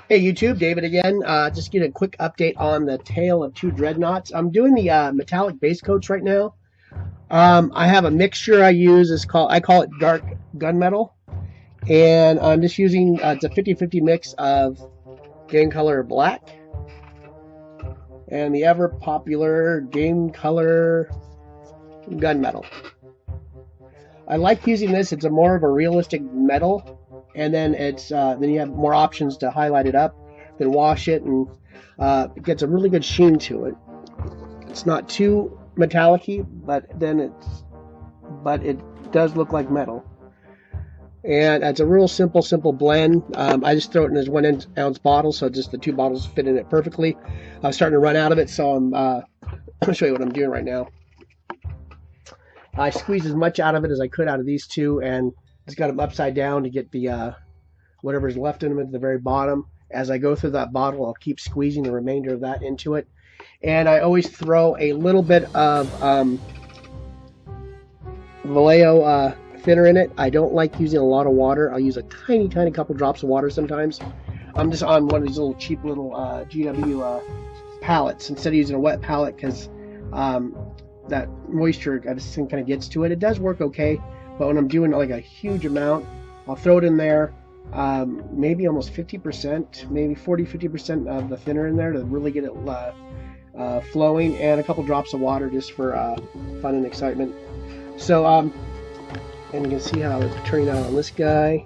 Hey YouTube, David again. Just get a quick update on the Tale of Two Dreadnoughts. I'm doing the metallic base coats right now. I have a mixture I use. I call it dark gunmetal, and I'm just using it's a 50-50 mix of Game Color Black and the ever popular Game Color Gunmetal. I like using this. It's a more of a realistic metal, and then then you have more options to highlight it up, then wash it, and it gets a really good sheen to it. It's not too metallic-y, but it does look like metal. And it's a real simple blend. I just throw it in this 1 ounce bottle, so just the two bottles fit in it perfectly. I'm starting to run out of it, so I'm I'll show you what I'm doing right now. I squeezed as much out of it as I could out of these two, and just got them upside down to get the whatever's left in them at the very bottom. As I go through that bottle, I'll keep squeezing the remainder of that into it. And I always throw a little bit of Vallejo thinner in it. I don't like using a lot of water. I'll use a tiny couple drops of water sometimes. I'm just on one of these little cheap little GW pallets instead of using a wet pallet, because that moisture I just think kind of gets to it. It does work okay, but when I'm doing like a huge amount, I'll throw it in there, maybe almost 50%, maybe 40-50% of the thinner in there to really get it flowing, and a couple drops of water just for fun and excitement. So and you can see how it's turning out on this guy,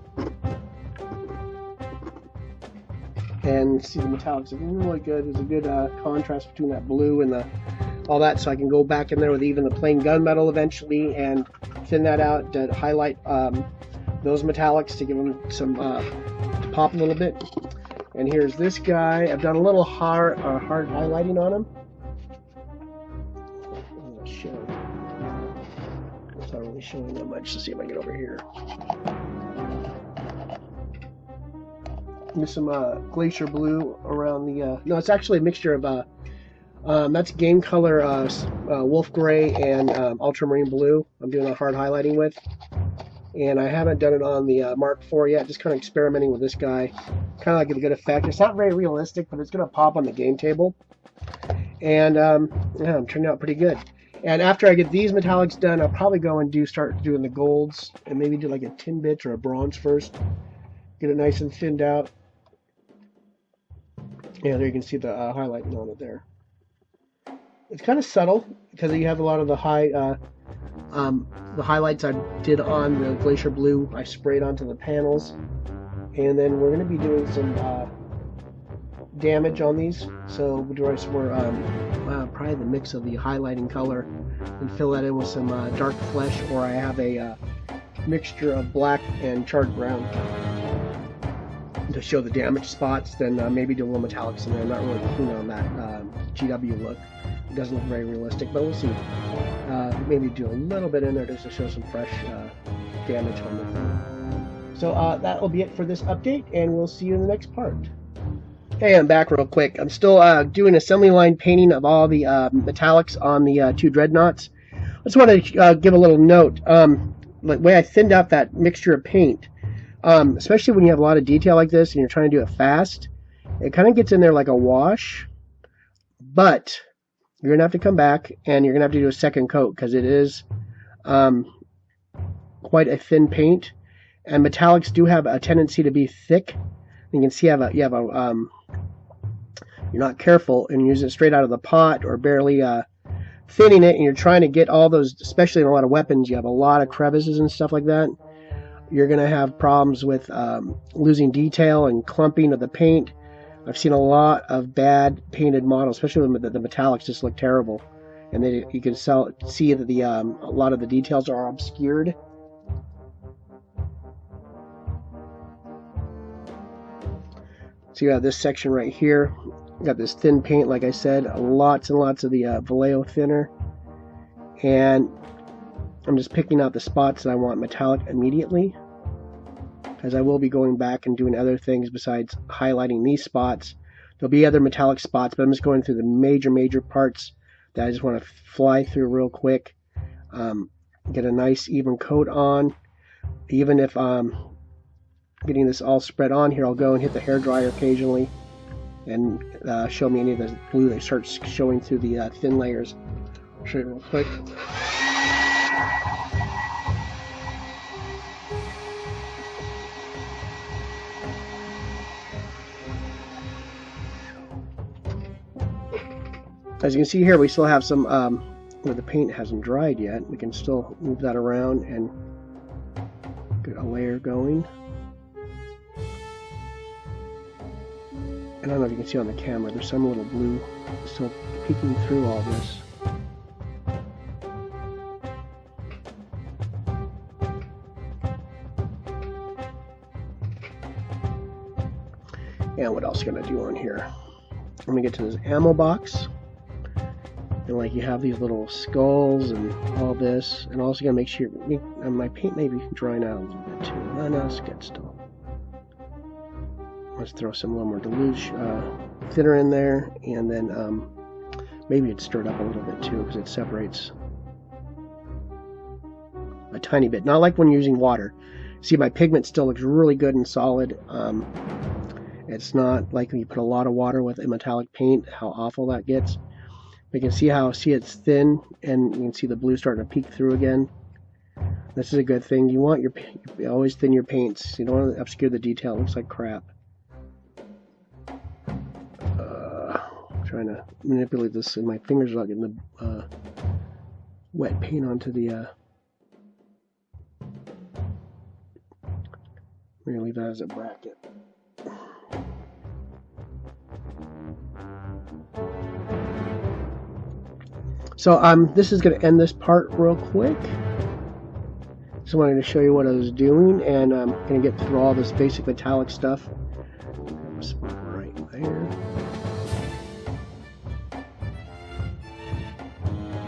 and see the metallics are really good. There's a good contrast between that blue and all that, so I can go back in there with even the plain gunmetal eventually and thin that out to highlight those metallics to give them some to pop a little bit. And here's this guy. I've done a little hard highlighting on him. It's not really showing that much. Let's see if I can get over here. There's some glacier blue around the no, it's actually a mixture of that's Game Color Wolf Gray and Ultramarine Blue I'm doing a hard highlighting with. And I haven't done it on the Mark IV yet, just kind of experimenting with this guy. Kind of like a good effect. It's not very realistic, but it's going to pop on the game table. And yeah, I'm turning out pretty good. And after I get these metallics done, I'll probably go and start doing the golds, and maybe do like a tin bit or a bronze first. Get it nice and thinned out. Yeah, there you can see the highlighting on it there. It's kind of subtle because you have a lot of the the highlights I did on the Glacier Blue. I sprayed onto the panels, and then we're going to be doing some damage on these. So we'll do some more probably the mix of the highlighting color and fill that in with some dark flesh, or I have a mixture of black and charred brown to show the damage spots. Then maybe do a little metallics in there. I'm not really keen on that GW look. It doesn't look very realistic, but we'll see. Maybe do a little bit in there just to show some fresh damage on the thing. So that will be it for this update, and we'll see you in the next part. Hey, I'm back real quick. I'm still doing assembly line painting of all the metallics on the two dreadnoughts. I just want to give a little note. The way I thinned out that mixture of paint, especially when you have a lot of detail like this and you're trying to do it fast, it kind of gets in there like a wash, but you're going to have to come back and you're going to have to do a second coat because it is quite a thin paint, and metallics do have a tendency to be thick. You can see you're not careful and use it straight out of the pot or barely thinning it, and you're trying to get all those, especially in a lot of weapons, you have a lot of crevices and stuff like that. You're going to have problems with losing detail and clumping of the paint. I've seen a lot of bad painted models, especially when the metallics just look terrible, and then you can see that a lot of the details are obscured. So you have this section right here. You got this thin paint, like I said, lots and lots of the Vallejo thinner, and I'm just picking out the spots that I want metallic immediately, as I will be going back and doing other things besides highlighting these spots. There'll be other metallic spots, but I'm just going through the major parts that I just want to fly through real quick. Get a nice even coat on. Even if getting this all spread on here, I'll go and hit the hairdryer occasionally and show me any of the glue that starts showing through the thin layers. I'll show you real quick. As you can see here, we still have some where the paint hasn't dried yet. We can still move that around and get a layer going. And I don't know if you can see on the camera, there's some little blue still peeking through all this. And what else can I do on here? Let me get to this ammo box. And like you have these little skulls and all this, and also gotta make sure my paint may be drying out a little bit too. No, it's good still. Let's throw some little more dilute thinner in there, and then maybe it's stirred up a little bit too because it separates a tiny bit. Not like when you're using water. See, my pigment still looks really good and solid. It's not like when you put a lot of water with a metallic paint, how awful that gets. We can see it's thin, and you can see the blue starting to peek through again. This is a good thing. You want you always thin your paints. You don't want to obscure the detail. It looks like crap. Trying to manipulate this, and my fingers are not getting the wet paint onto the. I'm gonna leave that as a bracket. So this is going to end this part real quick. Just wanted to show you what I was doing, and I'm going to get through all this basic metallic stuff. Spot right there.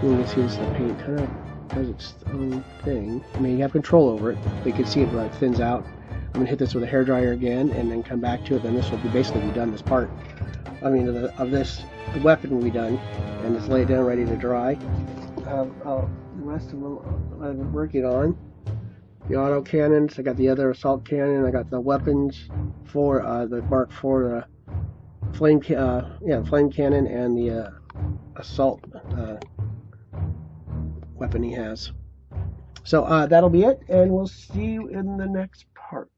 You can see this, the paint kind of does its own thing. I mean, you have control over it, but you can see it thins out. I'm going to hit this with a hairdryer again, and then come back to it. Then this will basically be done. This part, of this weapon will be done, and it's laid down ready to dry. The rest of them I've been working on. The auto cannons. I got the other assault cannon. I got the weapons for the Mark IV flame cannon and the assault weapon he has. So that'll be it, and we'll see you in the next part.